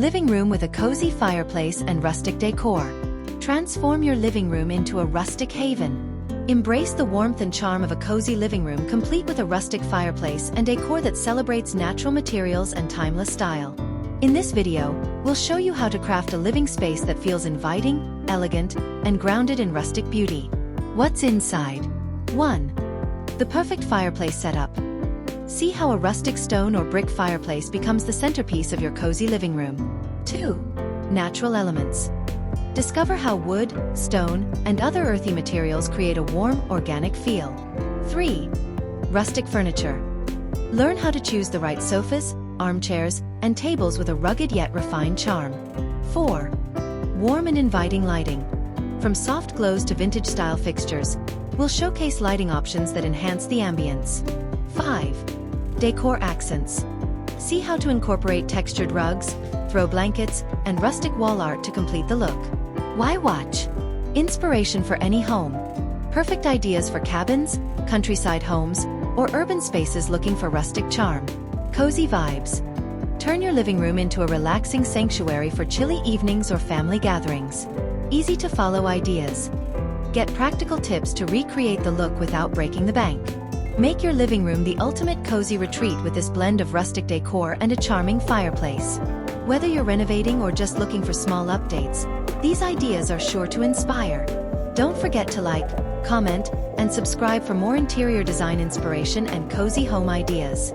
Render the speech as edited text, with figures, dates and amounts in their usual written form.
Living room with a cozy fireplace and rustic decor. Transform your living room into a rustic haven. Embrace the warmth and charm of a cozy living room complete with a rustic fireplace and decor that celebrates natural materials and timeless style. In this video, we'll show you how to craft a living space that feels inviting, elegant, and grounded in rustic beauty. What's inside? 1. The perfect fireplace setup. See how a rustic stone or brick fireplace becomes the centerpiece of your cozy living room. 2. Natural elements. Discover how wood, stone, and other earthy materials create a warm, organic feel. 3. Rustic furniture. Learn how to choose the right sofas, armchairs, and tables with a rugged yet refined charm. 4. Warm and inviting lighting. From soft glows to vintage-style fixtures, we'll showcase lighting options that enhance the ambience. 5. Decor accents. See how to incorporate textured rugs, throw blankets, and rustic wall art to complete the look. Why watch? Inspiration for any home. Perfect ideas for cabins, countryside homes, or urban spaces looking for rustic charm. Cozy vibes. Turn your living room into a relaxing sanctuary for chilly evenings or family gatherings. Easy to follow ideas. Get practical tips to recreate the look without breaking the bank. Make your living room the ultimate cozy retreat with this blend of rustic decor and a charming fireplace. Whether you're renovating or just looking for small updates, these ideas are sure to inspire. Don't forget to like, comment, and subscribe for more interior design inspiration and cozy home ideas.